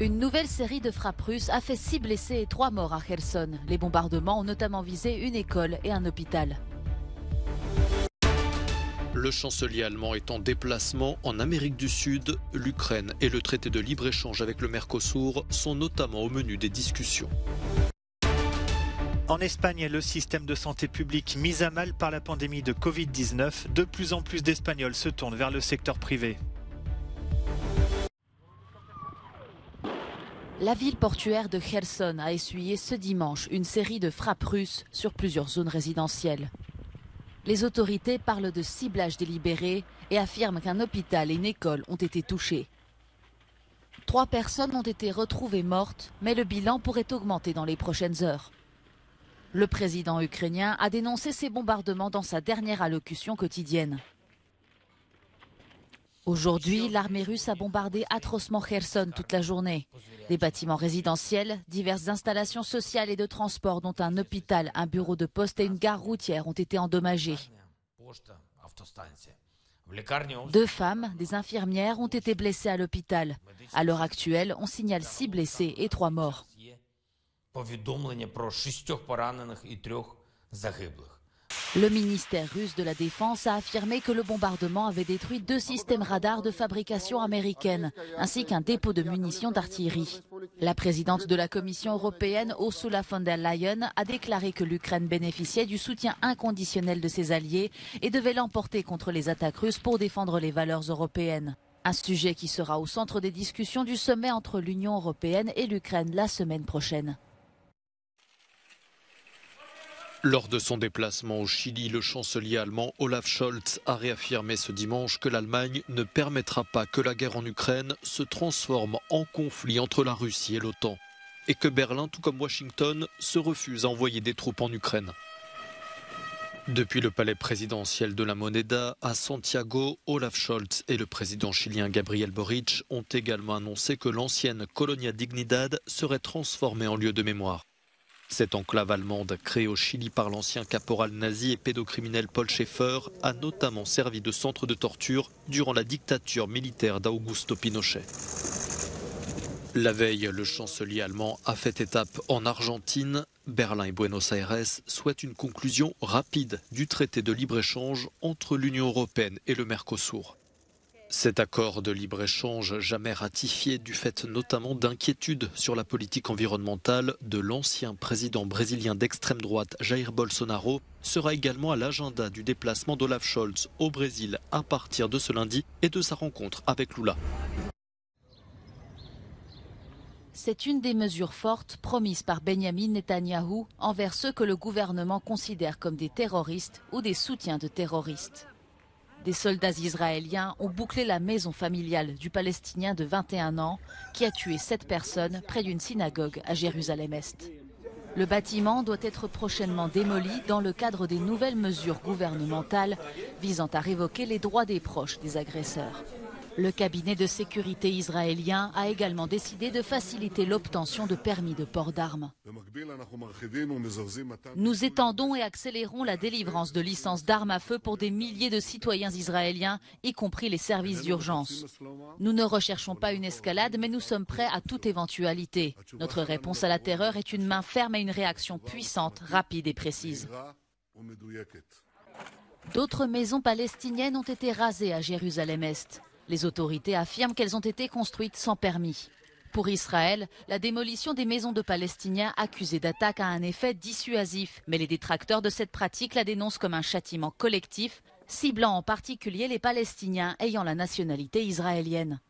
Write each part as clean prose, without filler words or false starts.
Une nouvelle série de frappes russes a fait 6 blessés et 3 morts à Kherson. Les bombardements ont notamment visé une école et un hôpital. Le chancelier allemand est en déplacement en Amérique du Sud. L'Ukraine et le traité de libre-échange avec le Mercosur sont notamment au menu des discussions. En Espagne, le système de santé publique mis à mal par la pandémie de Covid-19, de plus en plus d'Espagnols se tournent vers le secteur privé. La ville portuaire de Kherson a essuyé ce dimanche une série de frappes russes sur plusieurs zones résidentielles. Les autorités parlent de ciblage délibéré et affirment qu'un hôpital et une école ont été touchés. 3 personnes ont été retrouvées mortes, mais le bilan pourrait augmenter dans les prochaines heures. Le président ukrainien a dénoncé ces bombardements dans sa dernière allocution quotidienne. Aujourd'hui, l'armée russe a bombardé atrocement Kherson toute la journée. Des bâtiments résidentiels, diverses installations sociales et de transport, dont un hôpital, un bureau de poste et une gare routière, ont été endommagés. 2 femmes, des infirmières, ont été blessées à l'hôpital. À l'heure actuelle, on signale 6 blessés et 3 morts. Le ministère russe de la Défense a affirmé que le bombardement avait détruit 2 systèmes radars de fabrication américaine, ainsi qu'un dépôt de munitions d'artillerie. La présidente de la Commission européenne, Ursula von der Leyen, a déclaré que l'Ukraine bénéficiait du soutien inconditionnel de ses alliés et devait l'emporter contre les attaques russes pour défendre les valeurs européennes. Un sujet qui sera au centre des discussions du sommet entre l'Union européenne et l'Ukraine la semaine prochaine. Lors de son déplacement au Chili, le chancelier allemand Olaf Scholz a réaffirmé ce dimanche que l'Allemagne ne permettra pas que la guerre en Ukraine se transforme en conflit entre la Russie et l'OTAN et que Berlin, tout comme Washington, se refuse à envoyer des troupes en Ukraine. Depuis le palais présidentiel de la Moneda à Santiago, Olaf Scholz et le président chilien Gabriel Boric ont également annoncé que l'ancienne Colonia Dignidad serait transformée en lieu de mémoire. Cette enclave allemande, créée au Chili par l'ancien caporal nazi et pédocriminel Paul Schaeffer, a notamment servi de centre de torture durant la dictature militaire d'Augusto Pinochet. La veille, le chancelier allemand a fait étape en Argentine. Berlin et Buenos Aires souhaitent une conclusion rapide du traité de libre-échange entre l'Union européenne et le Mercosur. Cet accord de libre-échange jamais ratifié du fait notamment d'inquiétudes sur la politique environnementale de l'ancien président brésilien d'extrême droite Jair Bolsonaro sera également à l'agenda du déplacement d'Olaf Scholz au Brésil à partir de ce lundi et de sa rencontre avec Lula. C'est une des mesures fortes promises par Benyamin Netanyahou envers ceux que le gouvernement considère comme des terroristes ou des soutiens de terroristes. Des soldats israéliens ont bouclé la maison familiale du Palestinien de 21 ans qui a tué 7 personnes près d'une synagogue à Jérusalem-Est. Le bâtiment doit être prochainement démoli dans le cadre des nouvelles mesures gouvernementales visant à révoquer les droits des proches des agresseurs. Le cabinet de sécurité israélien a également décidé de faciliter l'obtention de permis de port d'armes. Nous étendons et accélérons la délivrance de licences d'armes à feu pour des milliers de citoyens israéliens, y compris les services d'urgence. Nous ne recherchons pas une escalade, mais nous sommes prêts à toute éventualité. Notre réponse à la terreur est une main ferme et une réaction puissante, rapide et précise. D'autres maisons palestiniennes ont été rasées à Jérusalem-Est. Les autorités affirment qu'elles ont été construites sans permis. Pour Israël, la démolition des maisons de Palestiniens accusées d'attaque a un effet dissuasif. Mais les détracteurs de cette pratique la dénoncent comme un châtiment collectif, ciblant en particulier les Palestiniens ayant la nationalité israélienne.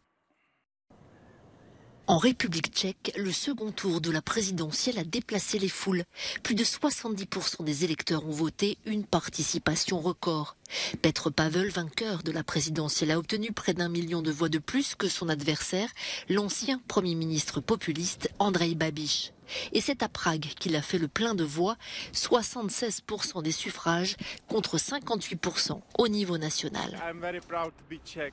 En République tchèque, le second tour de la présidentielle a déplacé les foules. Plus de 70% des électeurs ont voté, une participation record. Petr Pavel, vainqueur de la présidentielle, a obtenu près d'1 million de voix de plus que son adversaire, l'ancien Premier ministre populiste Andrej Babiš. Et c'est à Prague qu'il a fait le plein de voix, 76% des suffrages contre 58% au niveau national.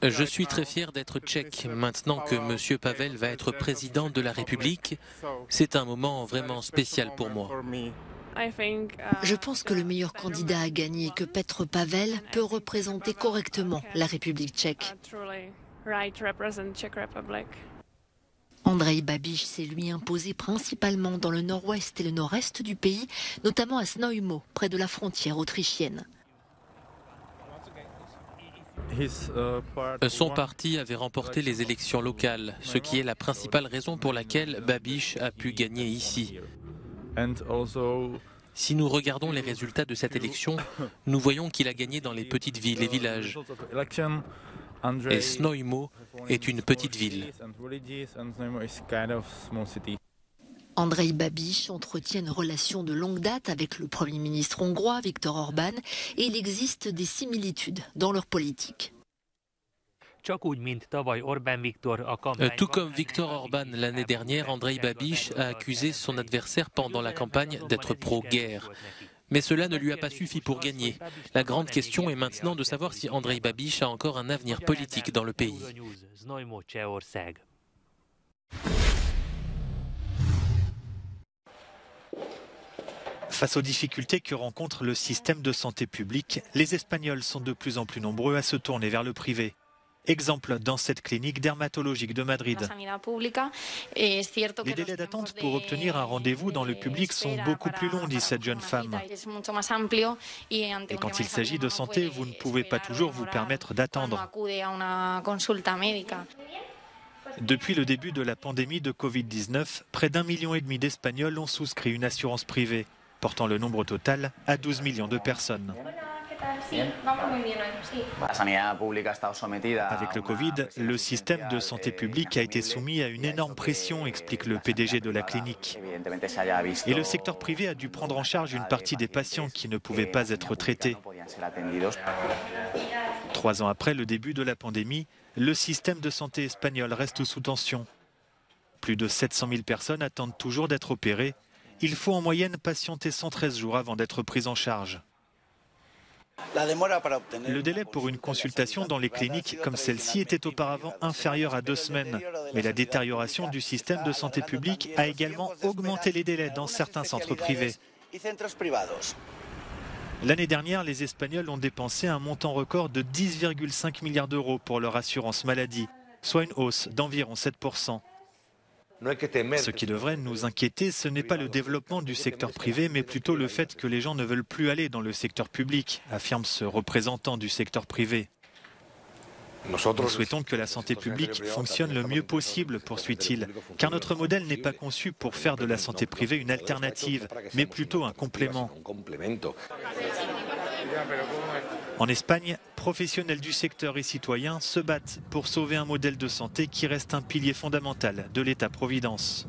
Je suis très fier d'être tchèque. Maintenant que M. Pavel va être président de la République, c'est un moment vraiment spécial pour moi. Je pense que le meilleur candidat à gagner et que Petr Pavel peut représenter correctement la République tchèque. Andrej Babiš s'est lui imposé principalement dans le nord-ouest et le nord-est du pays, notamment à Znojmo, près de la frontière autrichienne. Son parti avait remporté les élections locales, ce qui est la principale raison pour laquelle Babiš a pu gagner ici. Si nous regardons les résultats de cette élection, nous voyons qu'il a gagné dans les petites villes et villages. Et Znojmo est une petite ville. Andrej Babiš entretient une relation de longue date avec le Premier ministre hongrois Viktor Orban et il existe des similitudes dans leur politique. Tout comme Viktor Orban l'année dernière, Andrej Babiš a accusé son adversaire pendant la campagne d'être pro-guerre. Mais cela ne lui a pas suffi pour gagner. La grande question est maintenant de savoir si Andrej Babiš a encore un avenir politique dans le pays. Face aux difficultés que rencontre le système de santé publique, les Espagnols sont de plus en plus nombreux à se tourner vers le privé. Exemple dans cette clinique dermatologique de Madrid. Les délais d'attente pour obtenir un rendez-vous dans le public sont beaucoup plus longs, dit cette jeune femme. Et quand il s'agit de santé, vous ne pouvez pas toujours vous permettre d'attendre. Depuis le début de la pandémie de Covid-19, près d'1,5 million d'Espagnols ont souscrit une assurance privée, portant le nombre total à 12 millions de personnes. Avec le Covid, le système de santé publique a été soumis à une énorme pression, explique le PDG de la clinique. Et le secteur privé a dû prendre en charge une partie des patients qui ne pouvaient pas être traités. 3 ans après le début de la pandémie, le système de santé espagnol reste sous tension. Plus de 700 000 personnes attendent toujours d'être opérées. Il faut en moyenne patienter 113 jours avant d'être pris en charge. Le délai pour une consultation dans les cliniques comme celle-ci était auparavant inférieur à 2 semaines. Mais la détérioration du système de santé publique a également augmenté les délais dans certains centres privés. L'année dernière, les Espagnols ont dépensé un montant record de 10,5 milliards d'euros pour leur assurance maladie, soit une hausse d'environ 7%. Ce qui devrait nous inquiéter, ce n'est pas le développement du secteur privé, mais plutôt le fait que les gens ne veulent plus aller dans le secteur public, affirme ce représentant du secteur privé. Nous souhaitons que la santé publique fonctionne le mieux possible, poursuit-il, car notre modèle n'est pas conçu pour faire de la santé privée une alternative, mais plutôt un complément. En Espagne, professionnels du secteur et citoyens se battent pour sauver un modèle de santé qui reste un pilier fondamental de l'État-providence.